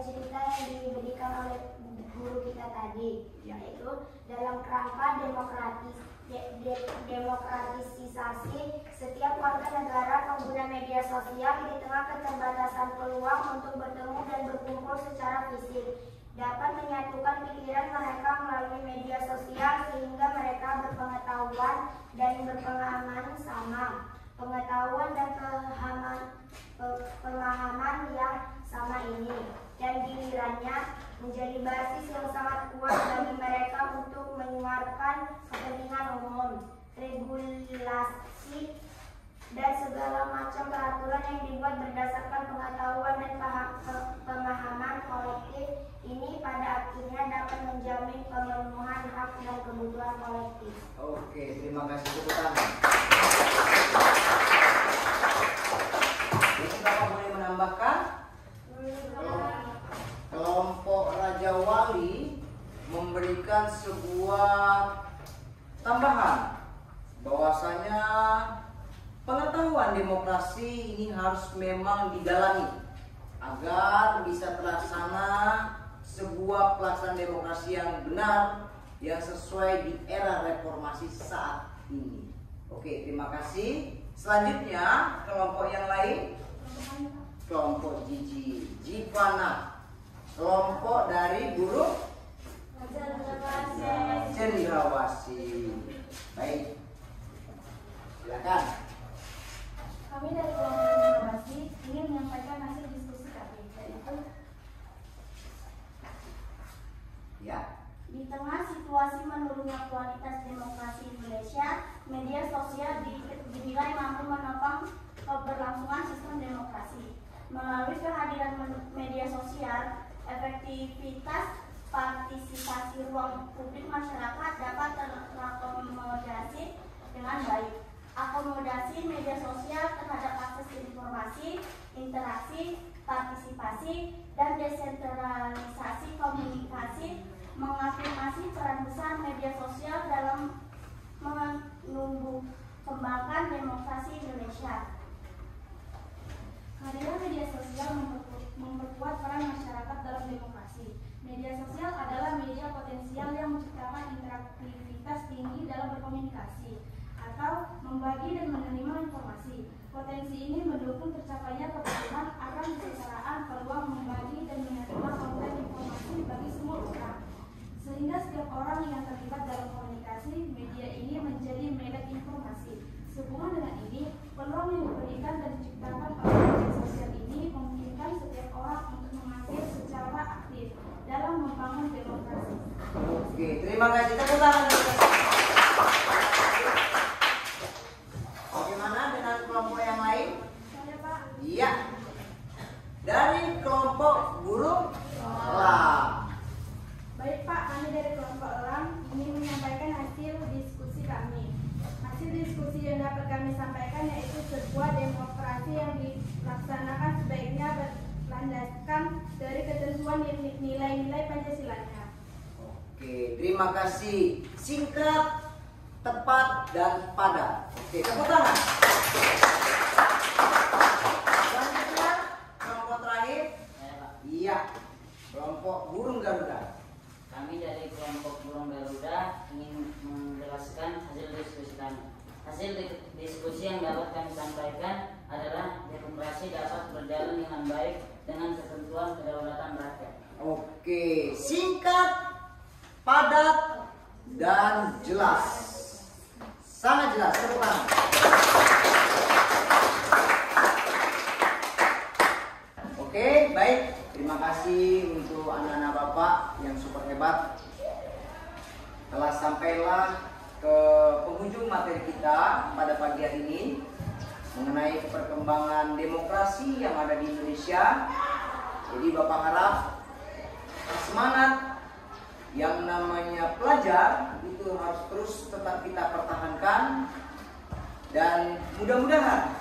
cerita yang diberikan oleh guru kita tadi, yaitu dalam kerangka demokratisasi setiap warga negara pengguna media sosial di tengah keterbatasan peluang untuk bertemu dan berkumpul secara fisik dapat menyatukan pikiran mereka melalui media sosial sehingga mereka berpengetahuan dan berpengalaman sama, pengetahuan dan pemahaman yang sama ini, dan gilirannya menjadi basis yang sangat kuat bagi mereka untuk menyuarakan kepentingan umum, regulasi, dan segala macam peraturan yang dibuat berdasarkan pengetahuan dan pemahaman kolektif ini pada akhirnya dapat menjamin pemenuhan hak dan kebutuhan kolektif. Oke, terima kasih. Tepuk tangan. Jadi Bapak boleh menambahkan? Kelompok Raja Wali memberikan sebuah tambahan bahwasanya pengetahuan demokrasi ini harus memang didalami agar bisa terlaksana sebuah pelaksanaan demokrasi yang benar, yang sesuai di era reformasi saat ini. Oke, terima kasih. Selanjutnya kelompok yang lain. kelompok Gigi. Jivana, kelompok dari guru Cendrawasih. Baik, silakan. Kami dari kelompok Cendrawasih ingin menyampaikan hasil diskusi kami, yaitu di tengah situasi menurunnya kualitas demokrasi Indonesia, media sosial dinilai mampu menopang keberlangsungan sistem demokrasi. Melalui kehadiran media sosial, efektivitas partisipasi ruang publik masyarakat dapat terakomodasi dengan baik. Akomodasi media sosial terhadap akses informasi, interaksi, partisipasi, dan desentralisasi komunikasi mengafirmasi peran besar media sosial dalam menumbuh kembangkan demokrasi Indonesia. Kehadiran media sosial memperkuat peran masyarakat dalam demokrasi. Media sosial adalah media potensial yang menciptakan interaktivitas tinggi dalam berkomunikasi atau membagi dan menerima informasi. Potensi ini mendukung tercapainya kebutuhan akan kesetaraan peluang membagi dan menerima konten informasi bagi semua orang. Sehingga setiap orang yang terlibat dalam komunikasi, media ini menjadi melek informasi. Sehubungan dengan ini, peluang yang diberikan dan diciptakan oleh media sosial ini memungkinkan setiap orang untuk mengambil secara aktif dalam membangun demokrasi. Oke, terima kasih. Tepuk tangan. Bagaimana dengan kelompok yang lain? Saya Pak. Iya. Dari kelompok burung elang. Baik Pak, kami dari kelompok elang ingin menyampaikan hasil diskusi kami. Hasil diskusi yang dapat kami sampaikan yaitu sebuah demokrasi yang dilaksanakan sebaiknya berlandaskan dari ketentuan nilai-nilai Pancasilanya. Oke, terima kasih. Singkat, tepat, dan padat. Oke, tepuk tangan. Selanjutnya, kelompok terakhir. Iya, kelompok burung Garuda. Kami dari kelompok burung Garuda ingin menjelaskan hasil diskusi kami. Hasil diskusi yang dapat kami sampaikan adalah demokrasi dapat berjalan dengan baik dengan ketentuan kedaulatan rakyat. Oke, singkat, padat, dan jelas. Sangat jelas, tepuk tangan. Oke, baik. Terima kasih untuk anak-anak Bapak yang super hebat. Telah sampailah ke penghujung materi kita pada pagi hari ini mengenai perkembangan demokrasi yang ada di Indonesia. Jadi Bapak harap semangat yang namanya pelajar itu harus terus tetap kita pertahankan, dan mudah-mudahan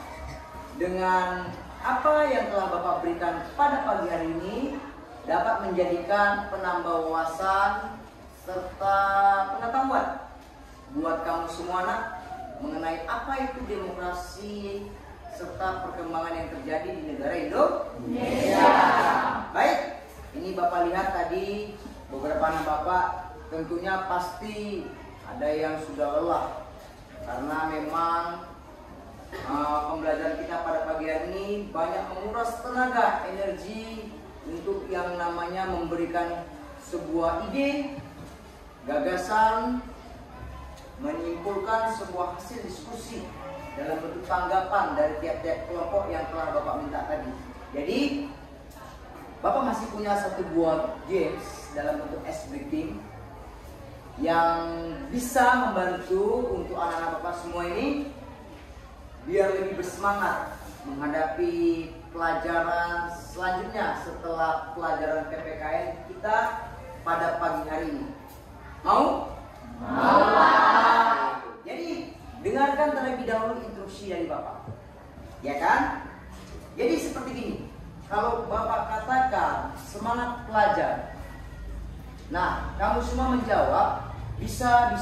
dengan apa yang telah Bapak berikan pada pagi hari ini dapat menjadikan penambah wawasan serta pengetahuan buat kamu semua anak mengenai apa itu demokrasi serta perkembangan yang terjadi di negara Indonesia. Baik, ini Bapak lihat tadi beberapa anak Bapak tentunya pasti ada yang sudah lelah karena memang pembelajaran kita pada pagi hari ini banyak menguras tenaga, energi untuk yang namanya memberikan sebuah ide, gagasan, menyimpulkan sebuah hasil diskusi dalam bentuk tanggapan dari tiap-tiap kelompok yang telah Bapak minta tadi. Jadi Bapak masih punya satu buah games dalam bentuk ice breaking yang bisa membantu untuk anak-anak Bapak semua ini biar lebih bersemangat menghadapi pelajaran selanjutnya setelah pelajaran PPKN kita pada pagi hari ini. Mau? Mau. Jadi dengarkan terlebih dahulu instruksi dari Bapak, ya kan? Jadi seperti gini, kalau Bapak katakan semangat pelajar, nah kamu semua menjawab bisa,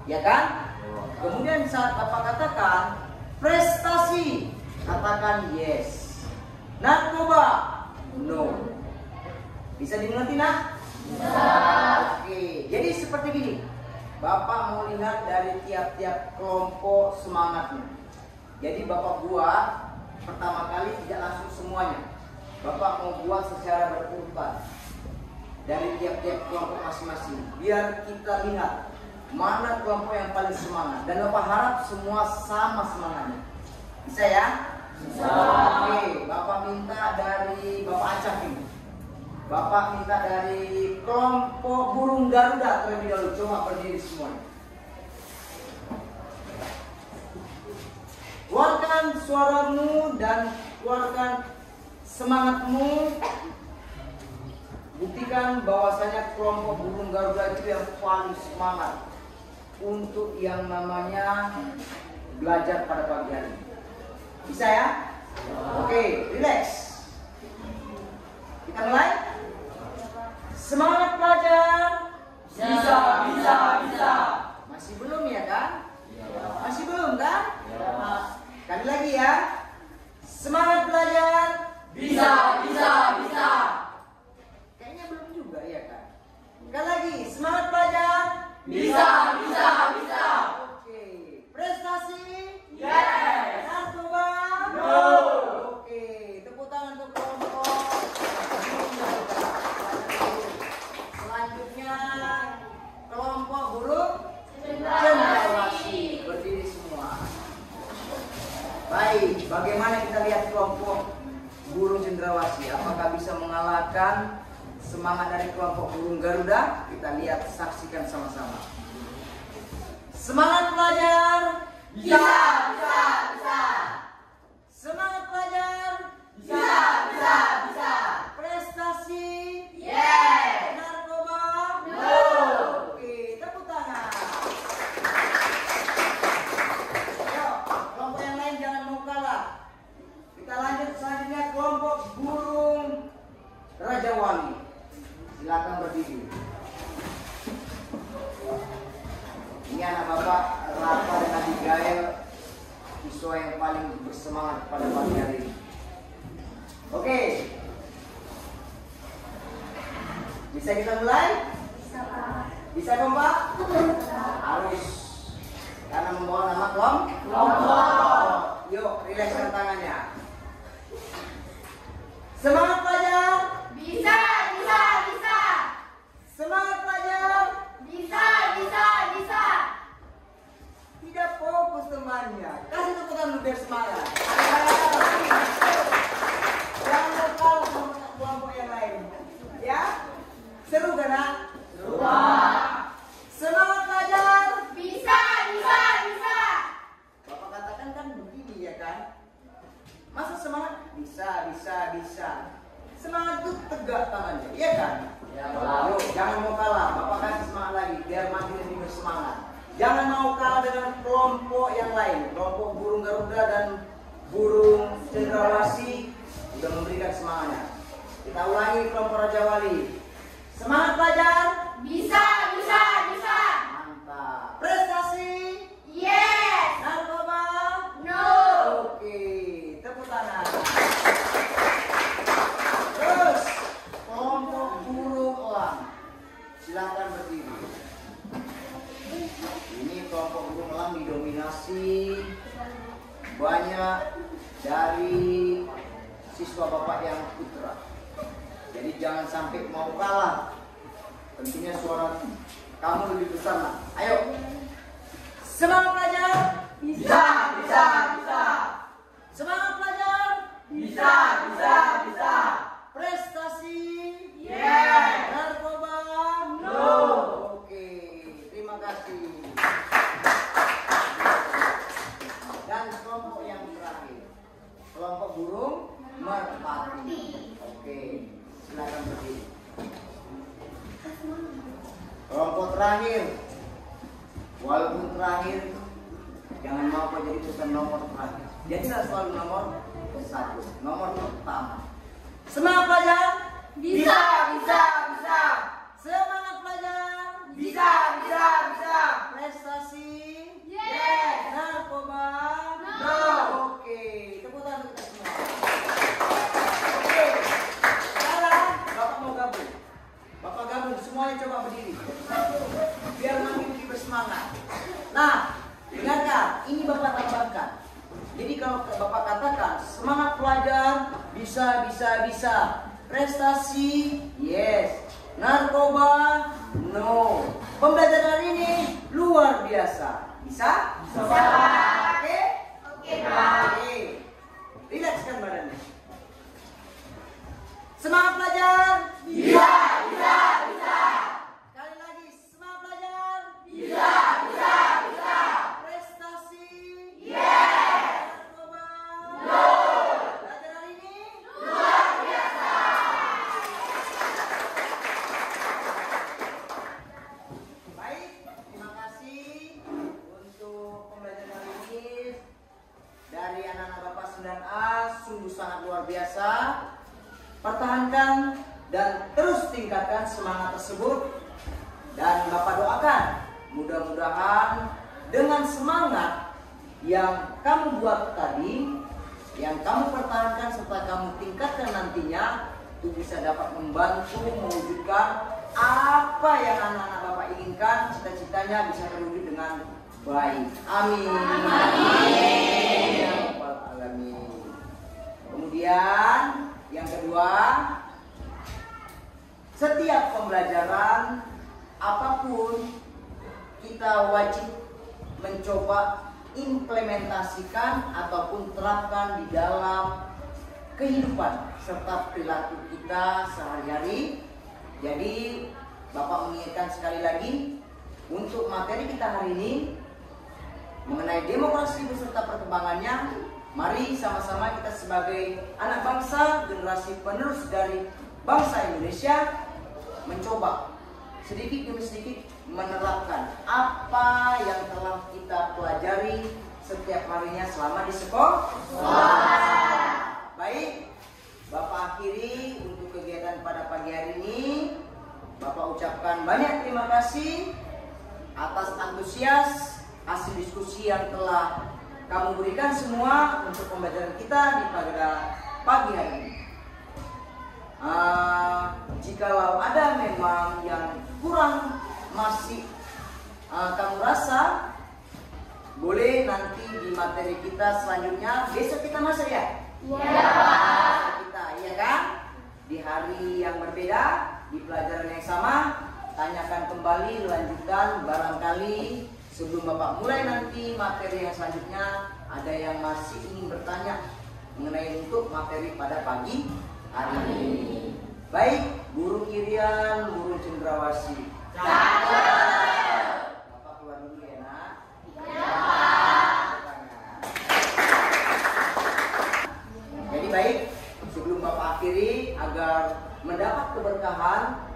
ya kan? Kemudian saat Bapak katakan prestasi, katakan yes. Narkoba, no. Bisa dimengerti nak? Bisa. Oke, jadi seperti gini. Bapak mau lihat dari tiap-tiap kelompok semangatnya. Jadi Bapak buat pertama kali tidak langsung semuanya. Bapak mau buat secara berurutan dari tiap-tiap kelompok masing-masing, biar kita lihat mana kelompok yang paling semangat. Dan Bapak harap semua sama semangatnya. Bisa ya? Bisa. Oke, Bapak minta dari Bapak Acak ini. Bapak minta dari kelompok burung Garuda terlebih dahulu. Coba berdiri semuanya. Keluarkan suaramu dan keluarkan semangatmu. Buktikan bahwasanya kelompok burung Garuda itu yang paling semangat untuk yang namanya belajar pada pagi hari. Bisa ya? Oke, relax. Kita mulai. Semangat belajar. Bisa, bisa, bisa. Masih belum ya kan? Masih belum kan? Sekali lagi ya. Semangat belajar. Bisa, bisa, bisa. Kayaknya belum juga ya kan? Sekali lagi, semangat belajar. Bisa, bisa, bisa. Oke, prestasi. Yes. Narkoba. No. Oke, tepuk tangan untuk kelompok. Selanjutnya kelompok burung cendrawasih. Berdiri semua. Baik, bagaimana kita lihat kelompok burung cendrawasih? Apakah bisa mengalahkan semangat dari kelompok burung Garuda? Kita lihat, saksikan sama-sama. Semangat belajar. Bisa, bisa, bisa. Semangat belajar. Bisa, bisa, bisa. Prestasi. Yes. Narkoba. No. Oke, tepuk tangan. Ayo, kelompok yang lain jangan mau kalah. Kita lanjut selanjutnya kelompok burung Raja Wali. Silakan berdiri. Ini anak bapak Rafa dan Abigail, siswa yang paling bersemangat pada pagi hari ini. Oke, bisa kita mulai? Bisa kompak? Harus, karena membawa nama kelompok. Yuk, rilekskan tangannya. Semangat belajar. Bisa, bisa, bisa. Semangat belajar. Bisa, bisa, bisa. Tidak fokus temannya. Kasih tepuk tangan biar semangat. Jangan lokal sama kelompok yang lain. Ya? Seru kan, Nak? Seru. Semangat belajar. Bisa, bisa, bisa. Bapak katakan kan begini ya kan? Masa semangat? Bisa, bisa, bisa. Semangat itu tegak tangannya, iya kan? Ya, Pak. Yuk, jangan mau kalah. Bapak kasih semangat lagi biar makin lebih bersemangat. Jangan mau kalah dengan kelompok yang lain. Kelompok burung Garuda dan burung cendrawasih sudah memberikan semangatnya. Kita ulangi kelompok Raja Wali. Semangat belajar. Bisa, bisa, bisa. Mantap. Prestasi. Yes. Narkoba. No. Oke, tepuk tangan. Terus kelompok burung elang. Silakan berdiri. Ini kelompok burung elang didominasi banyak dari siswa bapak yang putra. Jadi jangan sampai mau kalah. Tentunya suara kamu lebih besar, Nak. Ayo. Semangat belajar. Bisa, bisa, bisa. Semangat belajar. Bisa, bisa, bisa. Prestasi. Yes. Narkoba. No. Oke, terima kasih. Dan kelompok yang terakhir, kelompok burung merpati. Oke, silakan berdiri. Kelompok terakhir, walaupun terakhir, jangan mau kok jadi bukan nomor terakhir. Jadilah selalu nomor satu, nomor pertama. Semangat belajar. Bisa, bisa, bisa. Semangat belajar. Bisa, bisa, bisa. Prestasi. Yes. Narkoba. No. Oke, tepuk tangan untuk kita semua. Oke, sekarang Bapak mau gabung. Bapak gabung, semuanya coba berdiri. Biar makin lebih bersemangat. Nah, dengarkan, ini Bapak tambahkan. Jadi kalau Bapak katakan semangat bisa. Prestasi, yes. Narkoba, no. Pembelajaran hari ini luar biasa. Bisa? Oke? Oke. Rilekskan badannya. Semangat belajar. Bisa. Sekali lagi, semangat belajar. Bisa. Prestasi. Narkoba. No. Belajar hari ini luar biasa. Baik, terima kasih untuk pembelajaran hari ini dari anak-anak Bapak 9A, sungguh sangat luar biasa. Pertahankan dan terus tingkatkan semangat tersebut, dan Bapak doakan mudah-mudahan dengan semangat yang kamu buat tadi, yang kamu pertahankan serta kamu tingkatkan nantinya, itu bisa dapat membantu mewujudkan apa yang anak-anak Bapak inginkan, cita-citanya bisa terwujud dengan baik. Amin. Ya Rabbal Alamin. Kemudian yang kedua, setiap pembelajaran apapun kita wajib mencoba implementasikan ataupun terapkan di dalam kehidupan serta perilaku kita sehari-hari. Jadi Bapak mengingatkan sekali lagi untuk materi kita hari ini mengenai demokrasi beserta perkembangannya. Mari sama-sama kita sebagai anak bangsa, generasi penerus dari bangsa Indonesia, mencoba sedikit demi sedikit menerapkan apa yang telah kita pelajari setiap harinya selama di sekolah. Baik, Bapak akhiri untuk kegiatan pada pagi hari ini. Bapak ucapkan banyak terima kasih atas antusias hasil diskusi yang telah kamu berikan semua untuk pembelajaran kita di pagi hari ini. Jikalau ada memang yang kurang masih kamu rasa, boleh nanti di materi kita selanjutnya besok kita masuk ya? Iya. Kita, iya kan? Di hari yang berbeda, di pelajaran yang sama, tanyakan kembali, lanjutkan barangkali. Sebelum Bapak mulai nanti materi yang selanjutnya, ada yang masih ingin bertanya mengenai untuk materi pada pagi hari ini. Baik, Guru Irian, Guru Cendrawasih. Bapak keluar dulu ya, Nak. Jadi baik, sebelum Bapak akhiri, agar mendapat keberkahan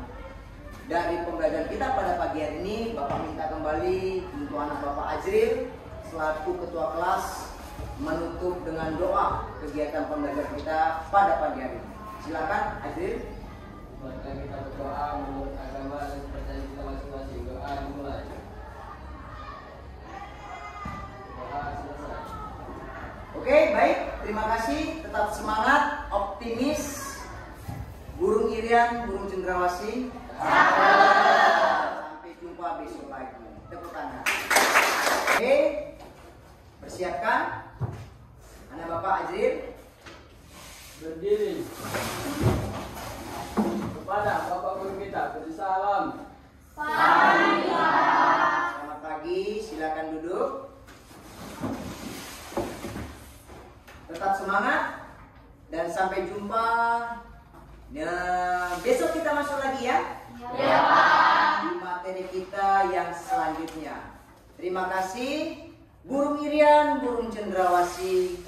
dari pembelajaran kita pada pagi hari ini, Bapak minta kembali untuk anak Bapak Azril selaku ketua kelas menutup dengan doa kegiatan pembelajaran kita pada pagi hari ini. Silakan Azril. Maka kita berdoa menurut agama dan kepercayaan kita masing-masing. Doa dimulai. Doa selesai. Oke, baik. Terima kasih. Tetap semangat, optimis. Burung Irian, Burung Cendrawasih. Sampai jumpa besok lagi. Tepuk tangan. Oke, persiapkan. Anak Bapak Azril Berdiri. Kepada Bapak Guru kita beri salam. Selamat pagi, silakan duduk. Tetap semangat dan sampai jumpa. Nah, besok kita masuk lagi ya. Ya, Pak. Di materi kita yang selanjutnya. Terima kasih, Burung Irian, Burung Cendrawasih.